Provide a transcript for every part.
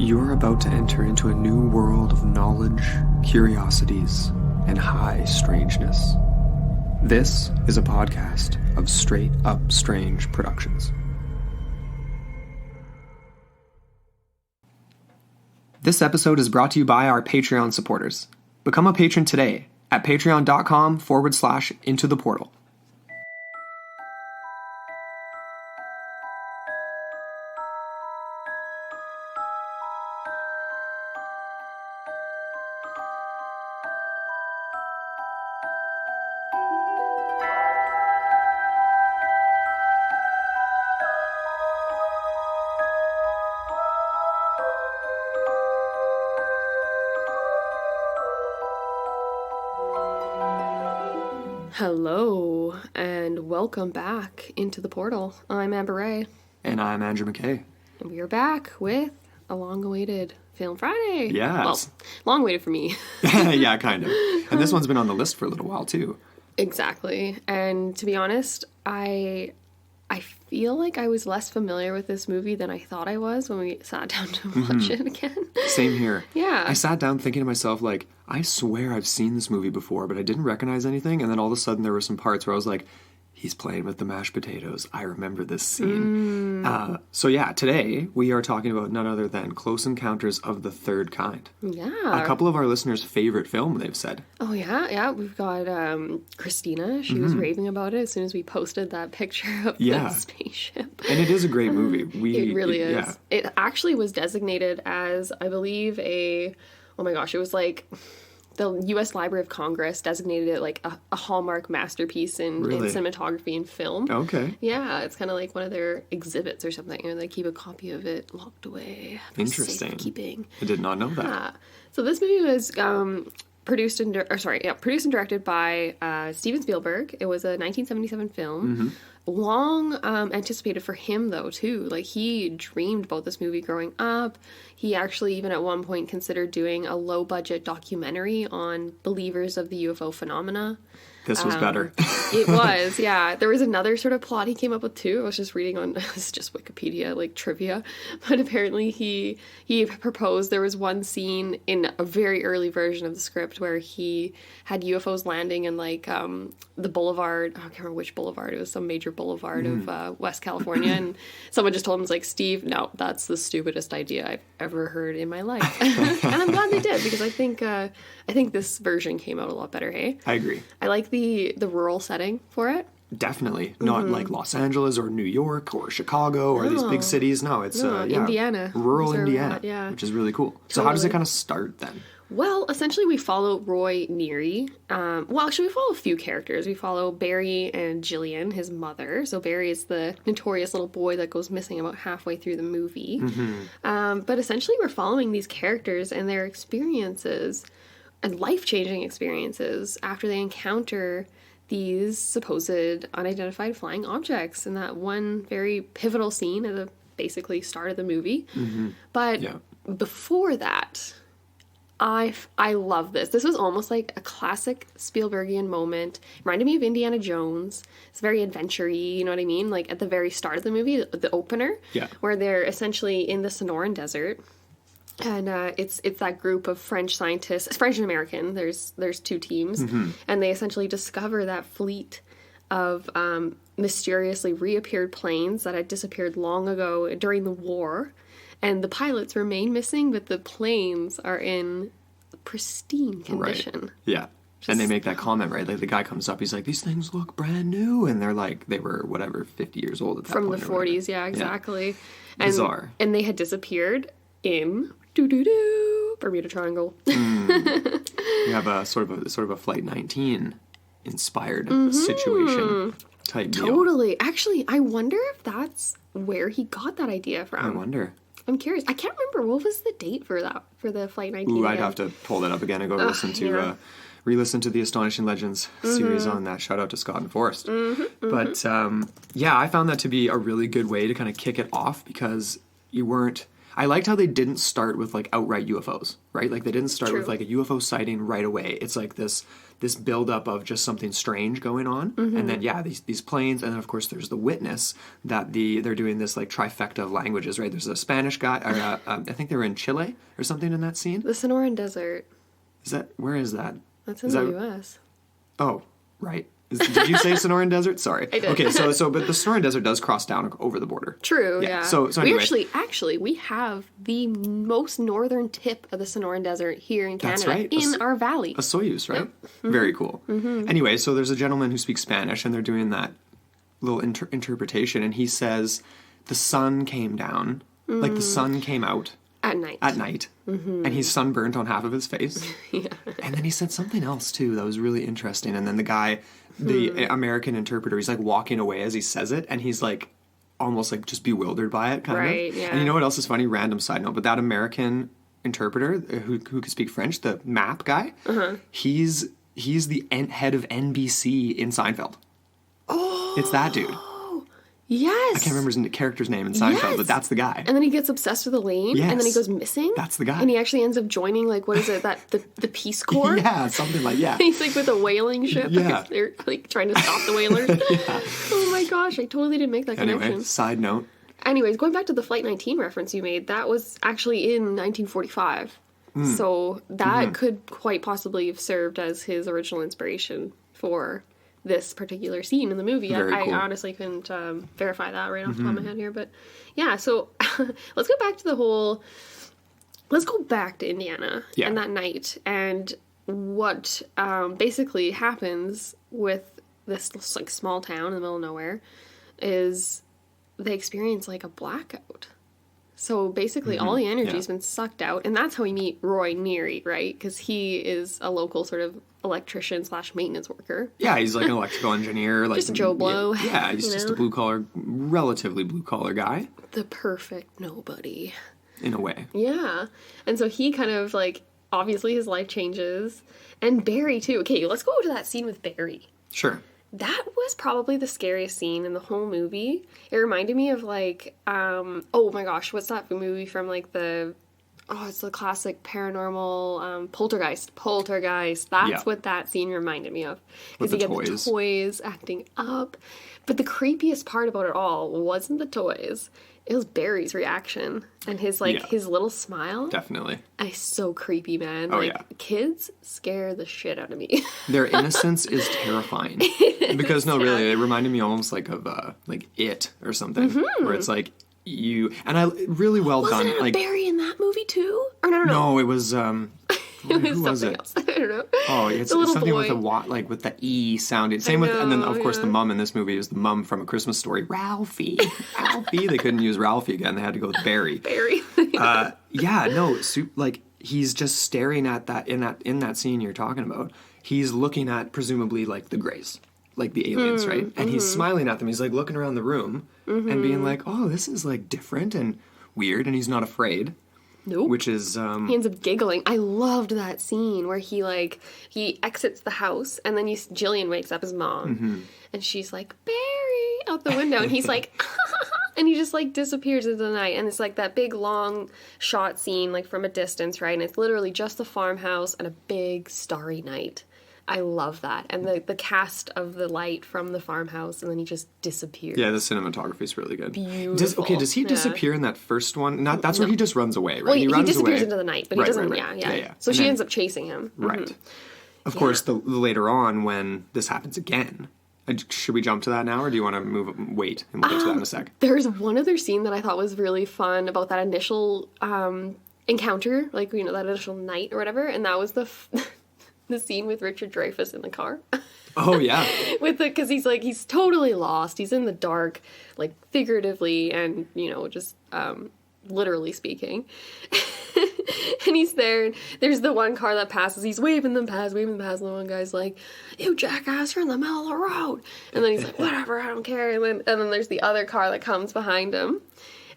You're about to enter into a new world of knowledge, curiosities, and high strangeness. This is a podcast of Straight Up Strange Productions. This episode is brought to you by our Patreon supporters. Become a patron today at patreon.com/intotheportal. Hello, and welcome back into the portal. I'm Amber Ray. And I'm Andrew McKay. And we are back with a long-awaited Film Friday. Yes. Well, long-awaited for me. Yeah, kind of. And this one's been on the list for a little while, too. Exactly. And to be honest, I feel like I was less familiar with this movie than I thought I was when we sat down to watch it again. Same here. Yeah. I sat down thinking to myself, like, I swear I've seen this movie before, but I didn't recognize anything. And then all of a sudden there were some parts where I was like, he's playing with the mashed potatoes. I remember this scene. So yeah, today we are talking about none other than Close Encounters of the Third Kind. Yeah. A couple of our listeners' favorite film, they've said. Oh, yeah? Yeah, we've got Christina. She was raving about it as soon as we posted that picture of the spaceship. And it is a great movie. It really is. Yeah. It actually was designated as, I believe, it was like the U.S. Library of Congress designated it like a hallmark masterpiece in cinematography and film. Okay. Yeah, it's kind of like one of their exhibits or something, and they keep a copy of it locked away for Interesting. safekeeping. I did not know that. So this movie was produced and directed by Steven Spielberg. It was a 1977 film. Long anticipated for him, though, too. Like, he dreamed about this movie growing up. He actually even at one point considered doing a low-budget documentary on believers of the UFO phenomena. This was better. It was, yeah. There was another sort of plot he came up with, too. I was just reading on, it's just Wikipedia, like, trivia. But apparently he proposed, there was one scene in a very early version of the script where he had UFOs landing in, like, the boulevard. I can't remember which boulevard. It was some major boulevard of West California. And someone just told him, like, Steve, no, that's the stupidest idea I've ever heard in my life. And I'm glad they did, because I think this version came out a lot better, hey? I agree. I like the rural setting for it. Definitely. Not like Los Angeles or New York or Chicago or these big cities. No, it's Indiana. Rural Indiana, yeah. Which is really cool. Totally. So how does it kind of start then? Well, essentially we follow Roy Neary. Actually we follow a few characters. We follow Barry and Jillian, his mother. So Barry is the notorious little boy that goes missing about halfway through the movie. But essentially we're following these characters and their experiences and life-changing experiences after they encounter these supposed unidentified flying objects in that one very pivotal scene at the basically start of the movie. But before that, I love this. This was almost like a classic Spielbergian moment. Reminded me of Indiana Jones. It's very adventure-y, you know what I mean? Like at the very start of the movie, the opener, where they're essentially in the Sonoran Desert. And it's that group of French scientists, French and American, there's two teams, and they essentially discover that fleet of mysteriously reappeared planes that had disappeared long ago during the war, and the pilots remain missing, but the planes are in pristine condition. Right. Yeah. And they make that comment, right? Like the guy comes up, he's like, these things look brand new. And they're like, they were, 50 years old at that point. From the 40s, yeah, exactly. Yeah. Bizarre. And they had disappeared in Bermuda Triangle. You have a sort of a Flight 19 inspired situation type deal. Totally. Actually, I wonder if that's where he got that idea from. I wonder. I'm curious. I can't remember. What was the date for the Flight 19? Ooh, I'd have to pull that up again and go re-listen to the Astonishing Legends series on that. Shout out to Scott and Forrest. But I found that to be a really good way to kind of kick it off, because you weren't... I liked how they didn't start with like outright UFOs, right? Like they didn't start True. with like a UFO sighting right away. It's like this buildup of just something strange going on, and then these planes, and then of course there's the witness that they're doing this like trifecta of languages, right? There's a Spanish guy, or I think they were in Chile or something in that scene. The Sonoran Desert. Where is that? That's in the U.S. Oh, right. Did you say Sonoran Desert? Sorry. I did. Okay, so but the Sonoran Desert does cross down over the border. True, yeah. So we anyway. actually, we have the most northern tip of the Sonoran Desert here in Canada. That's right. In our valley. A Soyuz, right? Yep. Mm-hmm. Very cool. Mm-hmm. Anyway, so there's a gentleman who speaks Spanish, and they're doing that little interpretation, and he says the sun came down, like the sun came out. At night. And he's sunburnt on half of his face. Yeah. And then he said something else, too, that was really interesting. And then the guy, the American interpreter, he's like walking away as he says it, and he's like almost like just bewildered by it, kind of. Yeah. And you know what else is funny? Random side note, but that American interpreter who could speak French, the map guy, he's the head of NBC in Seinfeld. Oh! It's that dude. Yes. I can't remember his character's name in Seinfeld, but that's the guy. And then he gets obsessed with Elaine, and then he goes missing. That's the guy. And he actually ends up joining, like, what is it, the Peace Corps? Yeah, something like, yeah. He's, like, with a whaling ship. Yeah. They're, like, trying to stop the whalers. Oh, my gosh, I totally didn't make that connection. Anyway, side note. Anyways, going back to the Flight 19 reference you made, that was actually in 1945. So that could quite possibly have served as his original inspiration for this particular scene in the movie. Very I cool. honestly couldn't verify that right off the top of my head here, but yeah, so let's go back to Indiana and that night, and what basically happens with this like small town in the middle of nowhere is they experience like a blackout. So basically all the energy's been sucked out, and that's how we meet Roy Neary, right? Because he is a local sort of electrician / maintenance worker. Yeah, he's like an electrical engineer. Like, Just a Joe Blow. Yeah, he's just a relatively blue collar guy. The perfect nobody. In a way. Yeah. And so he kind of like, obviously his life changes. And Barry too. Okay, let's go to that scene with Barry. Sure. That was probably the scariest scene in the whole movie. It reminded me of like, oh my gosh, what's that movie from like it's the classic paranormal Poltergeist. Poltergeist. That's what that scene reminded me of. Because you get the toys acting up. But the creepiest part about it all wasn't the toys. It was Barry's reaction and his his little smile. Definitely. It's so creepy, man. Oh, like, yeah. Kids scare the shit out of me. Their innocence is terrifying. Because really, it reminded me almost like of like It or something, where it's like really well done. Wasn't it Barry in that movie too? Or no. No, it was It was something else. I don't know. Oh, it's something boy. With with the E sounding. Same with, and then of course the mum in this movie is the mum from A Christmas Story, Ralphie. Ralphie. They couldn't use Ralphie again. They had to go with Barry. Barry. Like he's just staring at that in that scene you're talking about. He's looking at presumably like the Greys, like the aliens, right? And he's smiling at them. He's like looking around the room and being like, "Oh, this is like different and weird," and he's not afraid. Nope. Which is he ends up giggling. I loved that scene where he exits the house and then Jillian wakes up, his mom, and she's like, Barry, out the window, and he's like, and he just like disappears into the night, and it's like that big long shot scene like from a distance, right? And it's literally just the farmhouse and a big starry night. I love that. And the cast of the light from the farmhouse, and then he just disappears. Yeah, the cinematography is really good. Beautiful. Does he disappear in that first one? That's where he just runs away, right? Well, he runs disappears away. into the night, but he doesn't, right. Yeah. So she ends up chasing him. Right. Of course, the later on when this happens again, should we jump to that now, or do you want to wait, and we'll get to that in a sec? There's one other scene that I thought was really fun about that initial encounter, like, that initial night or whatever, and that was the scene with Richard Dreyfuss in the car. Oh, yeah. Because he's totally lost. He's in the dark, like, figuratively and, just literally speaking. And he's there, and there's the one car that passes. He's waving them past, and the one guy's like, "You jackass, you're in the middle of the road." And then he's like, "Whatever, I don't care." And then there's the other car that comes behind him.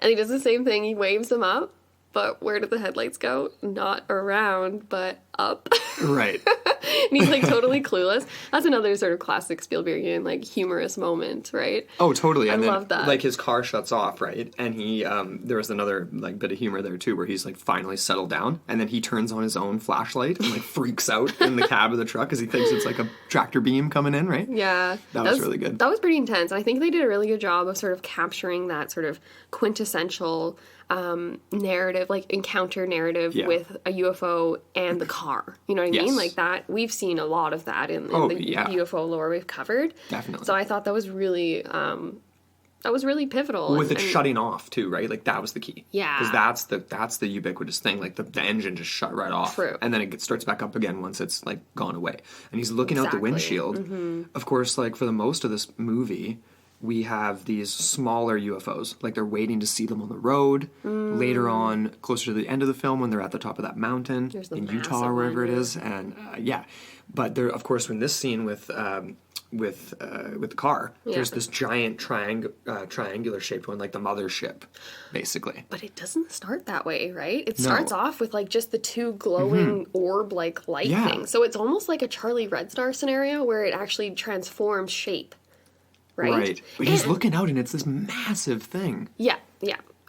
And he does the same thing. He waves them up. But where did the headlights go? Not around, but up. Right. And he's like totally clueless. That's another sort of classic Spielbergian like humorous moment, right? Oh, totally. And I then, love that. like, his car shuts off, right? And he, there was another, like, bit of humor there, too, where he's, like, finally settled down, and then he turns on his own flashlight and, like, freaks out in the cab of the truck because he thinks it's, like, a tractor beam coming in, right? Yeah. That was really good. That was pretty intense. I think they did a really good job of sort of capturing that sort of quintessential narrative, like encounter narrative with a UFO and the car. You know what I mean? Like that, we've seen a lot of that in the UFO lore we've covered. Definitely. So I thought that was really pivotal. With it shutting off too, right? Like that was the key. Yeah. Because that's the ubiquitous thing. Like the engine just shut right off. True. And then it starts back up again once it's like gone away. And he's looking out the windshield. Mm-hmm. Of course, like for the most of this movie, we have these smaller UFOs. Like they're waiting to see them on the road. Later on, closer to the end of the film, when they're at the top of that mountain in Utah or wherever it is. And but there, of course, in this scene with the car, there's this giant triangular shaped one, like the mothership, basically. But it doesn't start that way, right? It starts off with like just the two glowing orb like light things. So it's almost like a Charlie Red Star scenario where it actually transforms shape. Right? But he's looking out and it's this massive thing. Yeah.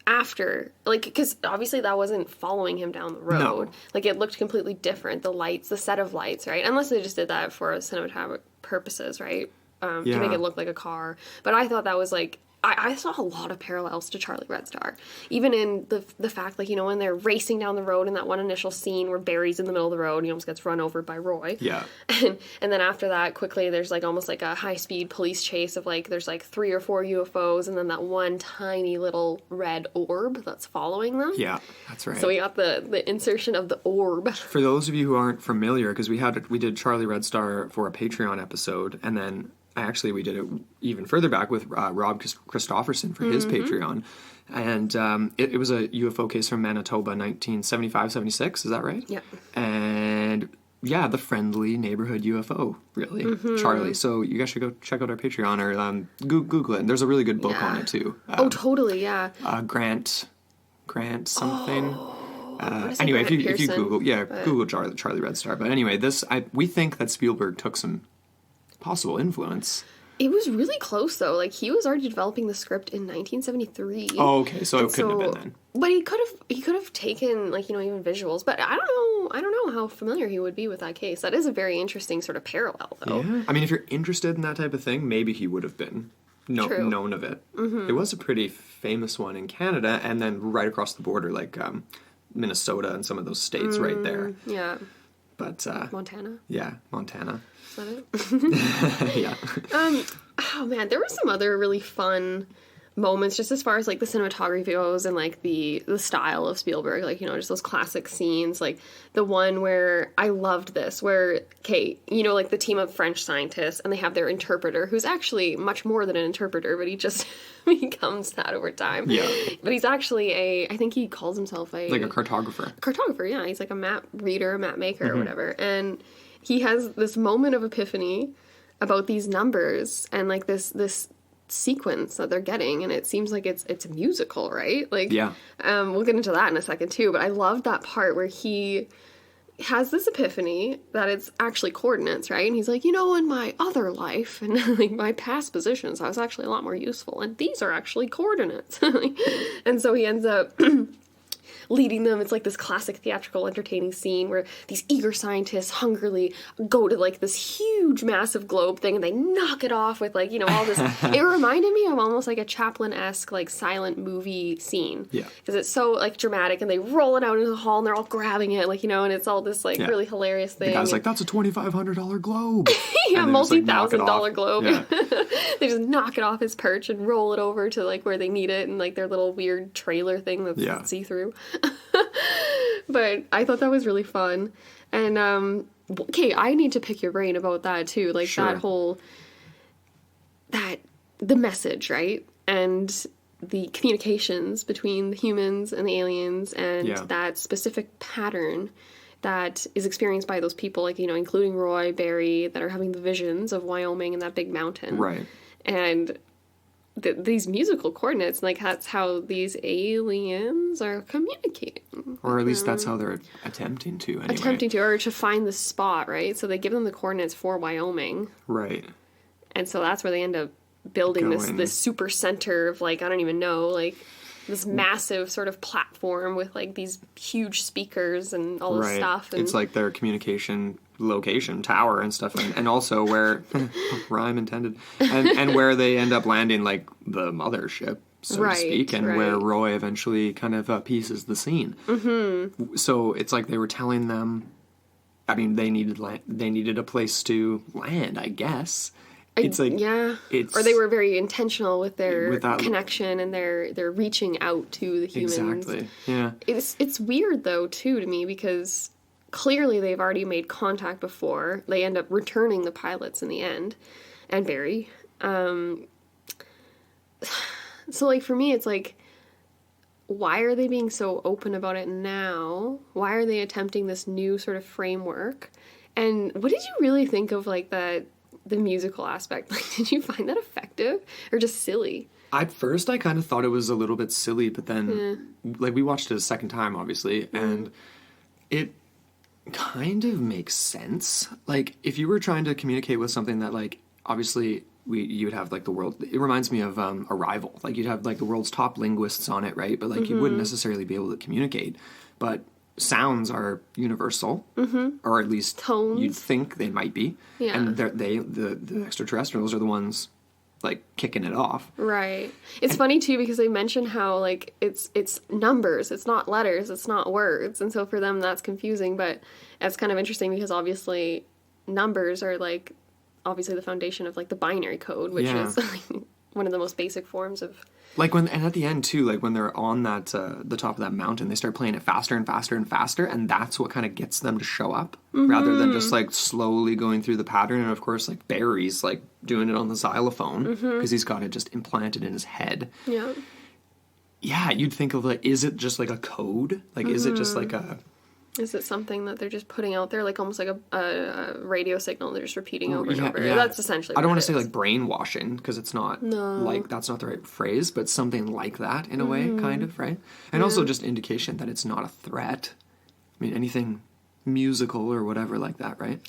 After, like, because obviously that wasn't following him down the road. No. Like, it looked completely different. The lights, the set of lights, right? Unless they just did that for cinematographic purposes, right? To make it look like a car. But I thought that was, like, I saw a lot of parallels to Charlie Red Star. Even in the fact, like, you know, when they're racing down the road in that one initial scene where Barry's in the middle of the road and he almost gets run over by Roy. Yeah. And then after that, quickly, there's, like, almost like a high-speed police chase of, like, there's, like, 3 or 4 UFOs and then that one tiny little red orb that's following them. Yeah, that's right. So we got the insertion of the orb. For those of you who aren't familiar, because we did Charlie Red Star for a Patreon episode, and then we did it even further back with Rob Christofferson for his Patreon. And it was a UFO case from Manitoba, 1975-76, is that right? Yeah. And yeah, the friendly neighborhood UFO, really, Charlie. So you guys should go check out our Patreon or Google it. And there's a really good book on it, too. Totally, yeah. Grant something. Anyway, if you Google, Google Charlie Red Star. But anyway, we think that Spielberg took some possible influence. It was really close, though. Like, he was already developing the script in 1973. Oh, okay. So it couldn't have been then. But he could have taken, like, you know, even visuals. But I don't know how familiar he would be with that case. That is a very interesting sort of parallel, though. Yeah. I mean, if you're interested in that type of thing, maybe he would have been known of it. Mm-hmm. It was a pretty famous one in Canada, and then right across the border, like Minnesota and some of those states right there. Yeah. But Montana? Yeah, Montana. Is that it? Yeah. Oh man, there were some other really fun moments just as far as like the cinematography goes and like the style of Spielberg, like, you know, just those classic scenes, like the one where I loved this, where, okay, you know, like the team of French scientists and they have their interpreter, who's actually much more than an interpreter, but he just becomes that over time. Yeah. But he's actually I think he calls himself like a cartographer. Cartographer, yeah. He's like a map reader, map maker, or whatever. And he has this moment of epiphany about these numbers and like this sequence that they're getting, and it seems like it's a musical, right? Like, yeah. We'll get into that in a second too, but I love that part where he has this epiphany that it's actually coordinates, right? And he's like, you know, in my other life and like my past positions, I was actually a lot more useful, and these are actually coordinates. And so he ends up leading them. It's like this classic theatrical entertaining scene where these eager scientists hungrily go to like this huge massive globe thing and they knock it off with like, you know, all this. It reminded me of almost like a Chaplin-esque like silent movie scene. Yeah. Because it's so like dramatic and they roll it out into the hall and they're all grabbing it, like, you know, and it's all this like really hilarious thing. The guy's like, that's a $2,500 globe. Yeah, multi-$1,000 globe. Yeah. They just knock it off his perch and roll it over to like where they need it and like their little weird trailer thing that's see-through. But I thought that was really fun. And okay, I need to pick your brain about that too. Like sure. that whole the message, right? And the communications between the humans and the aliens and that specific pattern that is experienced by those people, like, you know, including Roy, Barry, that are having the visions of Wyoming and that big mountain. Right. And these musical coordinates, like that's how these aliens are communicating. Or at least that's how they're attempting to, anyway. Attempting to, or to find the spot, right? So they give them the coordinates for Wyoming. Right. And so that's where they end up building this super center of, like, I don't even know, like, this massive sort of platform with, like, these huge speakers and all this stuff. And it's like their communication location tower and stuff, and also where rhyme intended, and where they end up landing, like the mothership, so to speak, and where Roy eventually kind of pieces the scene. Mm-hmm. So it's like they were telling them, I mean, they needed a place to land, I guess. It's like or they were very intentional with their connection and their reaching out to the humans. Exactly. Yeah. It's weird though too to me, because clearly they've already made contact before. They end up returning the pilots in the end, and Barry. So like for me, it's like, why are they being so open about it now? Why are they attempting this new sort of framework? And what did you really think of like the musical aspect? Like, did you find that effective or just silly? At first, I kind of thought it was a little bit silly, but then, like, we watched it a second time, obviously, and it kind of makes sense. Like, if you were trying to communicate with something that, like, obviously you would have like the world. It reminds me of Arrival. Like, you'd have like the world's top linguists on it, right? But like you wouldn't necessarily be able to communicate. But sounds are universal, or at least tones. You'd think they might be. Yeah. And the extraterrestrials are the ones like kicking it off. Right. It's funny too because they mention how like it's numbers, it's not letters, it's not words, and so for them that's confusing. But it's kind of interesting because obviously numbers are like obviously the foundation of like the binary code, which is like one of the most basic forms of. Like and at the end too, like when they're on that the top of that mountain, they start playing it faster and faster and faster, and that's what kind of gets them to show up, rather than just like slowly going through the pattern. And of course, like Barry's like doing it on the xylophone because he's got it just implanted in his head. Yeah. Yeah, you'd think of like, is it just like a code? Like, is it just like a? Is it something that they're just putting out there, like almost like a radio signal they're just repeating over and over? Yeah. That's essentially what I don't want to say like brainwashing, because it's not, like, that's not the right phrase, but something like that in a way, kind of, right? And also just indication that it's not a threat. I mean, anything musical or whatever like that, right?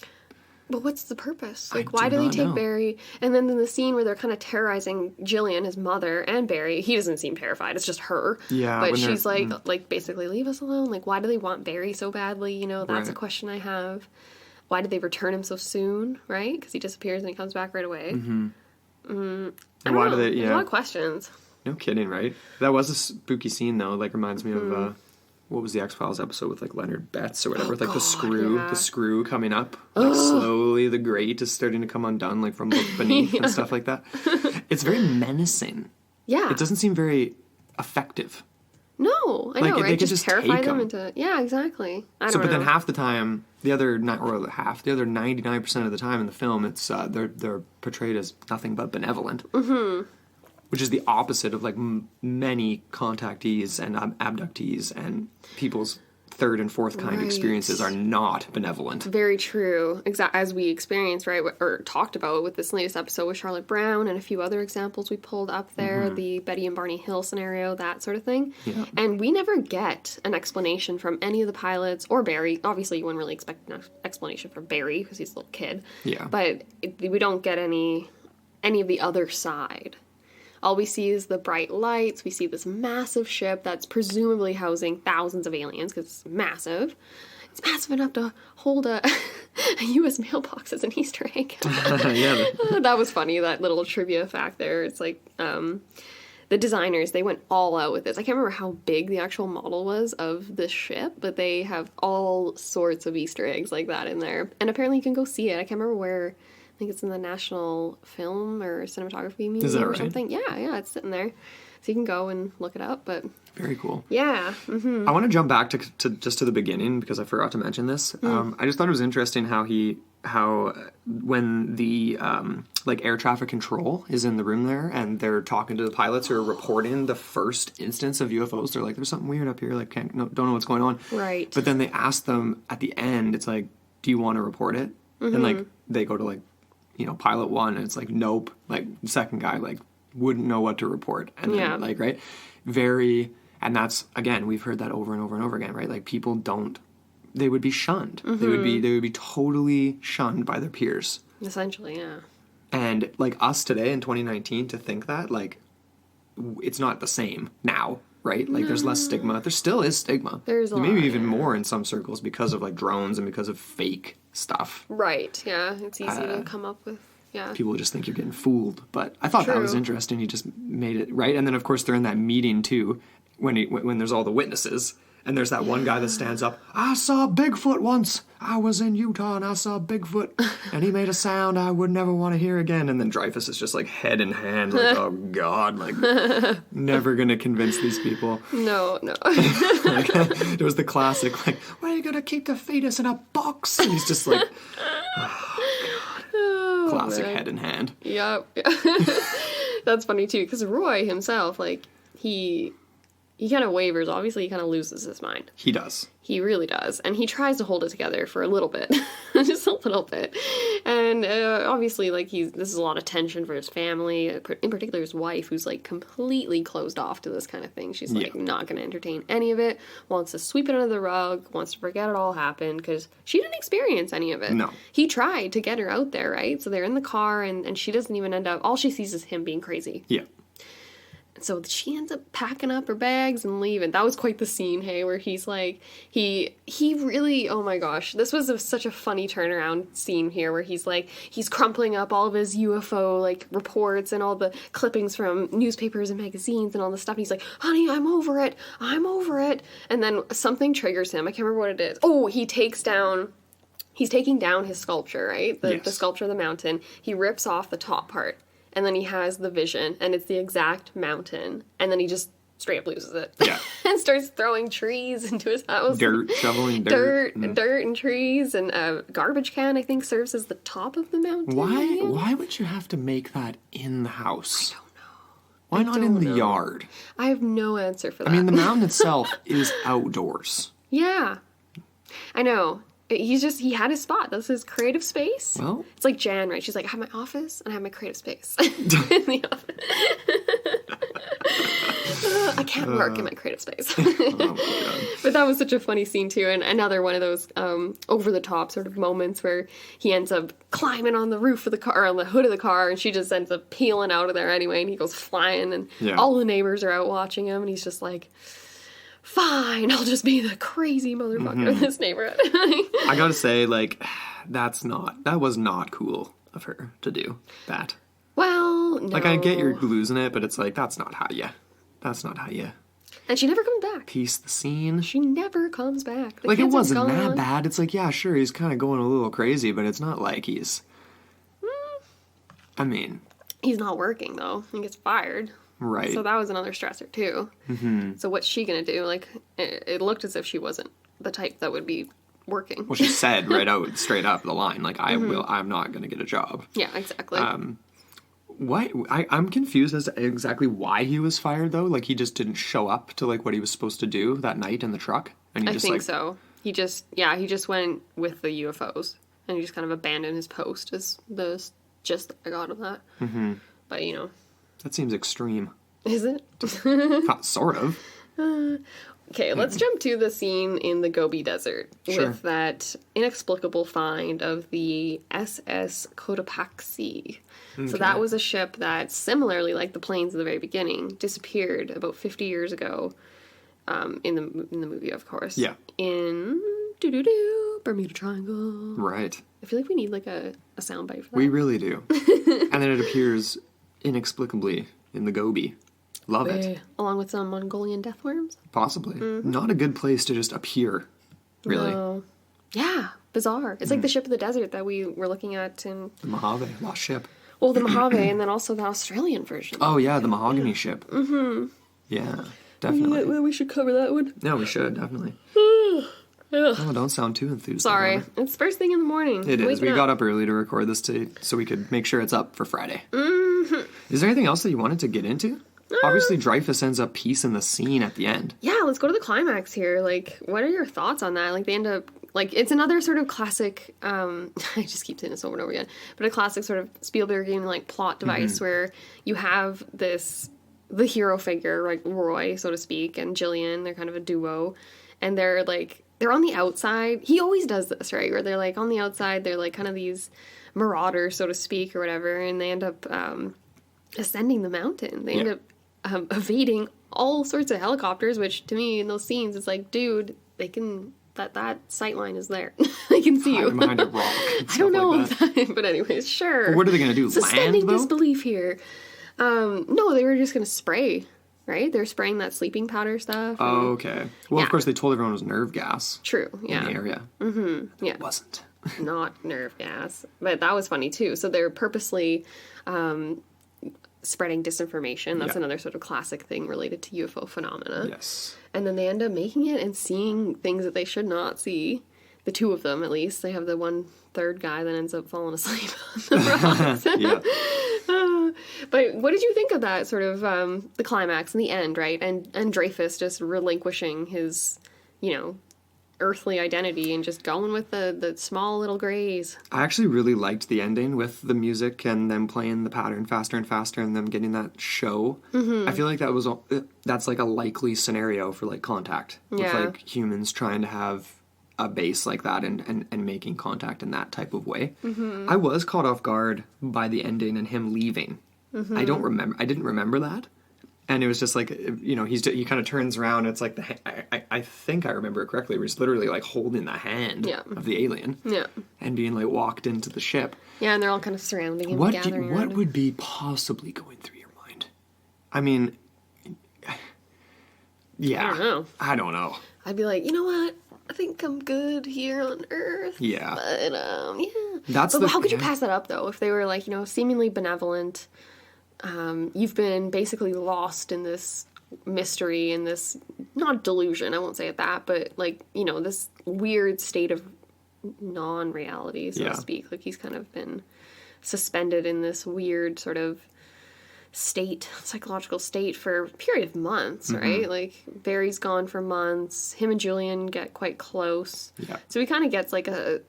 But what's the purpose? Like, why do they take Barry? And then in the scene where they're kind of terrorizing Jillian, his mother, and Barry, he doesn't seem terrified. It's just her. Yeah. But she's like, basically, leave us alone. Like, why do they want Barry so badly? You know, that's a question I have. Why did they return him so soon? Right? Because he disappears and he comes back right away. I don't know. There's a lot of questions. No kidding, right? That was a spooky scene, though. Like, reminds me of... what was the X-Files episode with, like, Leonard Betts or whatever? The screw coming up. Like, slowly the grate is starting to come undone, like, from beneath and stuff like that. It's very menacing. Yeah. It doesn't seem very effective. No, I know, right? They could just terrify them into... Yeah, exactly. But then half the time, the other 99% of the time in the film, it's they're portrayed as nothing but benevolent. Which is the opposite of, like, many contactees and abductees, and people's third and fourth kind experiences are not benevolent. Very true. As we experienced, right, or talked about with this latest episode with Charlotte Brown and a few other examples we pulled up there, the Betty and Barney Hill scenario, that sort of thing. Yeah. And we never get an explanation from any of the pilots or Barry. Obviously, you wouldn't really expect an explanation from Barry because he's a little kid. Yeah. But we don't get any of the other side. All we see is the bright lights. We see this massive ship that's presumably housing thousands of aliens because it's massive. It's massive enough to hold a U.S. mailbox as an Easter egg. That was funny, that little trivia fact there. It's like the designers, they went all out with this. I can't remember how big the actual model was of this ship, but they have all sorts of Easter eggs like that in there. And apparently you can go see it. I can't remember where... I think it's in the National Film or Cinematography Museum or something. Yeah, it's sitting there. So you can go and look it up, but... Very cool. Yeah. I want to jump back to the beginning because I forgot to mention this. I just thought it was interesting how when the like air traffic control is in the room there and they're talking to the pilots who are reporting the first instance of UFOs, they're like, there's something weird up here, like don't know what's going on. Right. But then they ask them at the end, it's like, do you want to report it? And like they go to like, pilot one, and it's like, nope. Like, the second guy, like, wouldn't know what to report. And Yeah. then, like, right? Very, and that's, again, we've heard that over and over and over again, right? Like, people don't, they would be shunned. They would be totally shunned by their peers. Essentially, yeah. And, like, us today in 2019 to think that, like, it's not the same now, right? Like, there's less stigma. There still is stigma. There's a maybe lot, even more in some circles because of, like, drones and because of fake stuff. Right, yeah. It's easy to come up with, yeah. People just think you're getting fooled. But I thought that was True. interesting. He just made it, right? And then, of course, they're in that meeting, too, when there's all the witnesses. And there's that one guy that stands up, I saw Bigfoot once. I was in Utah and I saw Bigfoot. And he made a sound I would never want to hear again. And then Dreyfus is just like head in hand, like, oh God, like, never going to convince these people. No. Like, it was the classic, like, why are you going to keep the fetus in a box? And he's just like, Oh, classic man. head in hand. Yep. That's funny too, because Roy himself, like, he kind of wavers. Obviously, he kind of loses his mind. He does. He really does. And he tries to hold it together for a little bit. Just a little bit. And obviously, like, this is a lot of tension for his family, in particular his wife, who's, like, completely closed off to this kind of thing. She's, like, not going to entertain any of it, wants to sweep it under the rug, wants to forget it all happened, because she didn't experience any of it. No. He tried to get her out there, right? So they're in the car, and she doesn't even end up, all she sees is him being crazy. Yeah. So she ends up packing up her bags and leaving. That was quite the scene, hey, where he's like, he really, oh my gosh, this was such a funny turnaround scene here where he's like, he's crumpling up all of his UFO, like, reports and all the clippings from newspapers and magazines and all this stuff. He's like, honey, I'm over it. And then something triggers him. I can't remember what it is. Oh, he's taking down his sculpture, right? The sculpture of the mountain. He rips off the top part. And then he has the vision, and it's the exact mountain. And then he just straight up loses it. Yeah. And starts throwing trees into his house. Shoveling dirt. Dirt and trees, and a garbage can, I think, serves as the top of the mountain. Why would you have to make that in the house? I don't know. Why not in the yard? I have no answer for that. I mean, the mountain itself is outdoors. Yeah. I know. He had his spot. That's his creative space. Well, it's like Jan, right? She's like, I have my office and I have my creative space. In the office. I can't work in my creative space. oh my God. But that was such a funny scene too, and another one of those over the top sort of moments where he ends up climbing on the roof of the car, on the hood of the car, and she just ends up peeling out of there anyway, and he goes flying, and all the neighbors are out watching him, and he's just like, fine, I'll just be the crazy motherfucker in this neighborhood. I gotta say, like, that was not cool of her to do that. Well, no. Like, I get you're losing it, but it's like, that's not how you And she never comes back. piece the scene. She never comes back. The Like, it kids are wasn't that gone. bad. It's like, yeah, sure, he's kind of going a little crazy, but it's not like he's... I mean... He's not working, though. He gets fired. Right. So that was another stressor, too. Mm-hmm. So what's she gonna do? Like, it looked as if she wasn't the type that would be working. Well, she said straight up the line, like, I'm not going to get a job. Yeah, exactly. Why? I'm confused as to exactly why he was fired, though. Like, he just didn't show up to, like, what he was supposed to do that night in the truck? And he I just, think like, so. He just went with the UFOs. And he just kind of abandoned his post, is the gist that I got of that. Mm-hmm. But, you know. That seems extreme. Is it? Sort of. Okay, let's jump to the scene in the Gobi Desert Sure. with that inexplicable find of the SS Cotopaxi. So that was a ship that, similarly like the planes at the very beginning, disappeared about 50 years ago in the movie, of course. Yeah. In Bermuda Triangle. Right. I feel like we need like a soundbite for that. We really do. And then it appears inexplicably in the Gobi. Love it. Along with some Mongolian death worms. Possibly. Not a good place to just appear, really. No. Yeah, bizarre. It's like the ship of the desert that we were looking at in... The Mojave, lost ship. Well, the Mojave, and then also the Australian version. Oh, yeah, the mahogany ship. Mm-hmm. Yeah, definitely. We should cover that one. No, we should, definitely. Oh, don't sound too enthused. Sorry. about It's first thing in the morning. It is. Waking We up. got up early to record this so we could make sure it's up for Friday. Mm-hmm. Is there anything else that you wanted to get into? Obviously, Dreyfus ends up piecing the scene at the end. Yeah, let's go to the climax here. Like, what are your thoughts on that? Like, they end up like, it's another sort of classic, I just keep saying this over and over again, but a classic sort of Spielbergian, like, plot device where you have the hero figure, like Roy, so to speak, and Jillian, they're kind of a duo, and they're on the outside. He always does this, right? Where they're, like, on the outside, they're, like, kind of these marauders, so to speak, or whatever, and they end up ascending the mountain. They end up evading all sorts of helicopters, which to me in those scenes it's like, dude, they can that sight line is there. They can see you behind a rock. I don't know but anyways, sure. Well, what are they gonna do? Suspending Land, though? disbelief here. No, they were just gonna spray, right? They're spraying that sleeping powder stuff. Oh, okay. Well, of course they told everyone it was nerve gas. True. In the area. Yeah. It wasn't. Not nerve gas, but that was funny too. So they're purposely spreading disinformation. That's another sort of classic thing related to UFO phenomena. Yes. And then they end up making it and seeing things that they should not see. The two of them, at least. They have the one third guy that ends up falling asleep on the rocks. But what did you think of that sort of the climax and the end, right? And Dreyfus just relinquishing his, earthly identity and just going with the small little grays. I actually really liked the ending with the music and them playing the pattern faster and faster and them getting that show. I feel like that's like a likely scenario for like Contact. With like humans trying to have a base like that and making contact in that type of way. I was caught off guard by the ending and him leaving. I didn't remember that. And it was just like, he kind of turns around. It's like I think I remember it correctly. Where he's literally like holding the hand of the alien, and being like walked into the ship. Yeah, and they're all kind of surrounding him, gathering around What him. would be possibly going through your mind? I mean, yeah, I don't know. I'd be like, you know what? I think I'm good here on Earth. Yeah, but how could you pass that up though? If they were like, seemingly benevolent. You've been basically lost in this mystery and this, not delusion, I won't say it that, but like, this weird state of non-reality, so to speak. Like he's kind of been suspended in this weird sort of psychological state for a period of months, right? Like Barry's gone for months. Him and Julian get quite close. Yeah. So he kind of gets like a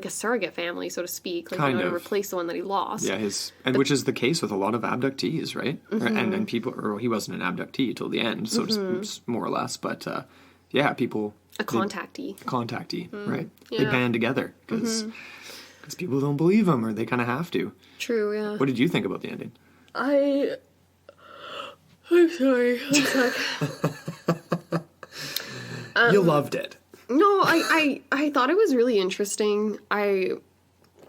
surrogate family, so to speak, like to replace the one that he lost. Yeah, which is the case with a lot of abductees, right? And people, or he wasn't an abductee till the end, so more or less. But people a contactee, right? Yeah. They band together because people don't believe him, or they kind of have to. True. Yeah. What did you think about the ending? I'm sorry. You loved it. No, I thought it was really interesting. I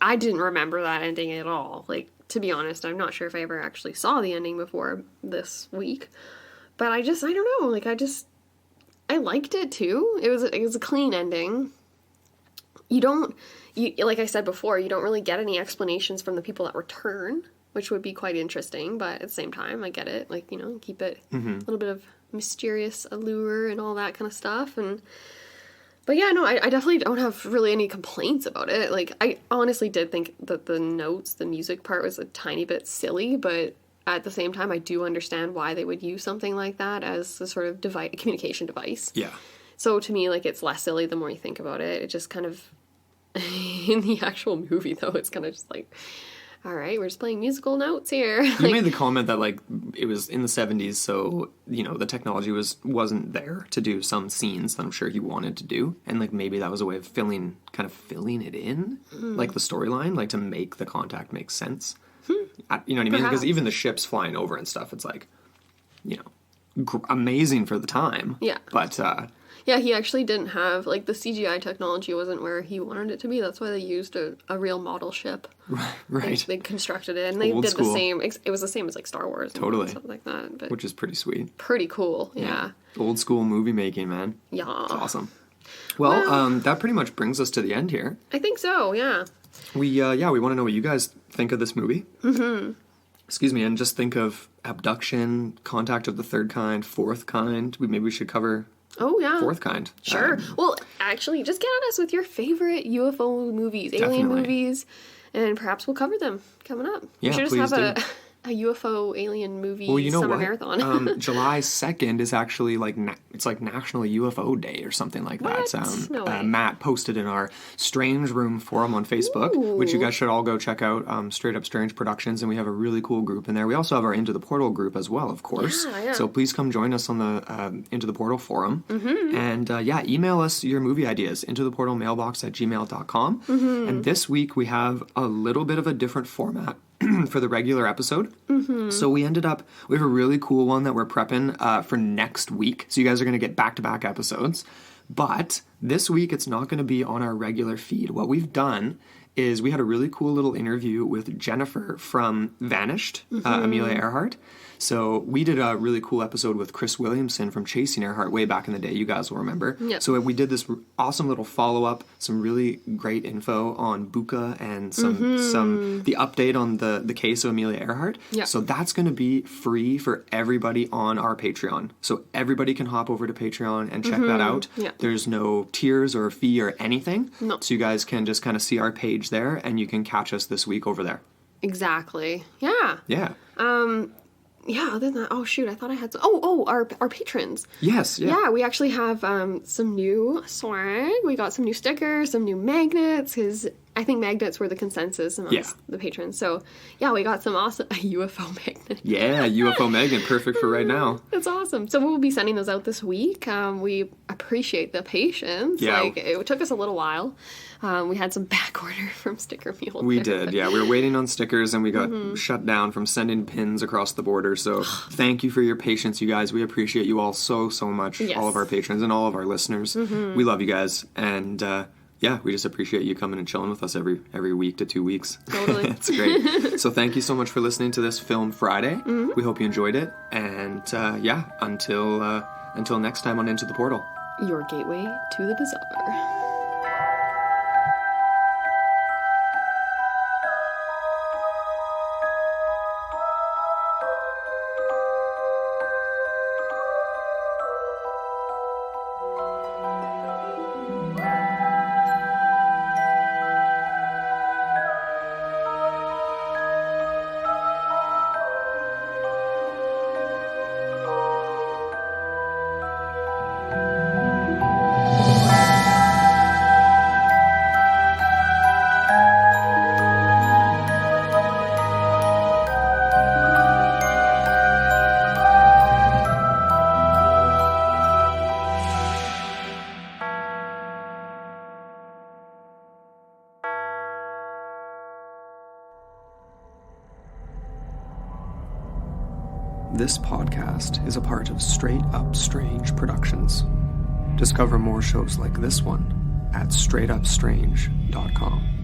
didn't remember that ending at all. Like, to be honest, I'm not sure if I ever actually saw the ending before this week. But I don't know. Like, I liked it too. It was a clean ending. Like I said before, you don't really get any explanations from the people that return, which would be quite interesting. But at the same time, I get it. Like, keep it a little bit of mysterious allure and all that kind of stuff. But yeah, no, I definitely don't have really any complaints about it. Like, I honestly did think that the music part was a tiny bit silly, but at the same time, I do understand why they would use something like that as a sort of communication device. Yeah. So to me, like, it's less silly the more you think about it. It just kind of, in the actual movie, though, it's kind of just like, all right, we're just playing musical notes here. You made the comment that, like, it was in the 70s, so, the technology wasn't there to do some scenes that I'm sure he wanted to do. And, like, maybe that was a way of filling it in, like, the storyline, like, to make the contact make sense. You know what I mean? Because even the ships flying over and stuff, it's like, amazing for the time. Yeah. But, yeah, he actually didn't have, like, the CGI technology wasn't where he wanted it to be. That's why they used a real model ship. Right. They constructed it, and they did the same. It was the same as, like, Star Wars and stuff like that. But which is pretty sweet. Pretty cool, yeah. Old school movie making, man. Yeah. It's awesome. Well, that pretty much brings us to the end here. I think so, yeah. We want to know what you guys think of this movie. Excuse me, and just think of abduction, contact of the third kind, fourth kind. Maybe we should cover... Oh, yeah. Fourth kind. Sure. Well, actually, just get at us with your favorite UFO movies, alien movies, and perhaps we'll cover them coming up. Yeah, we should just have a UFO alien movie Well, you know summer what? marathon. July 2nd is actually it's like National UFO Day or something like What? that. No way. Matt posted in our Strange Room forum on Facebook, which you guys should all go check out. Straight Up Strange Productions, and we have a really cool group in there. We also have our Into the Portal group as well, of course. Yeah. So please come join us on the Into the Portal forum. And email us your movie ideas, intotheportalmailbox@gmail.com. And this week we have a little bit of a different format for the regular episode. So we have a really cool one that we're prepping for next week. So you guys are going to get back-to-back episodes. But this week it's not going to be on our regular feed. What we've done is we had a really cool little interview with Jennifer from Vanished, Amelia Earhart. So we did a really cool episode with Chris Williamson from Chasing Earhart way back in the day. You guys will remember. Yep. So we did this awesome little follow-up, some really great info on Buka and the update on the case of Amelia Earhart. Yep. So that's going to be free for everybody on our Patreon. So everybody can hop over to Patreon and check that out. Yep. There's no tiers or fee or anything. No. So you guys can just kind of see our page there, and you can catch us this week over there. Exactly. Yeah. Yeah. Yeah, other than that, I thought I had some... our patrons. Yes, yeah. Yeah, we actually have some new swag. We got some new stickers, some new magnets, because I think magnets were the consensus amongst the patrons. So, yeah, we got some awesome... A UFO magnet. Yeah, UFO magnet, perfect for right now. That's awesome. So we'll be sending those out this week. We appreciate the patience. Yeah. It took us a little while. We had some back order from Sticker Mule. We did, yeah. We were waiting on stickers, and we got shut down from sending pins across the border. So thank you for your patience, you guys. We appreciate you all so, so much. Yes. All of our patrons and all of our listeners. We love you guys. And we just appreciate you coming and chilling with us every week to 2 weeks. Totally. It's great. So thank you so much for listening to this Film Friday. We hope you enjoyed it. And until next time on Into the Portal. Your gateway to the bizarre. This podcast is a part of Straight Up Strange Productions. Discover more shows like this one at straightupstrange.com.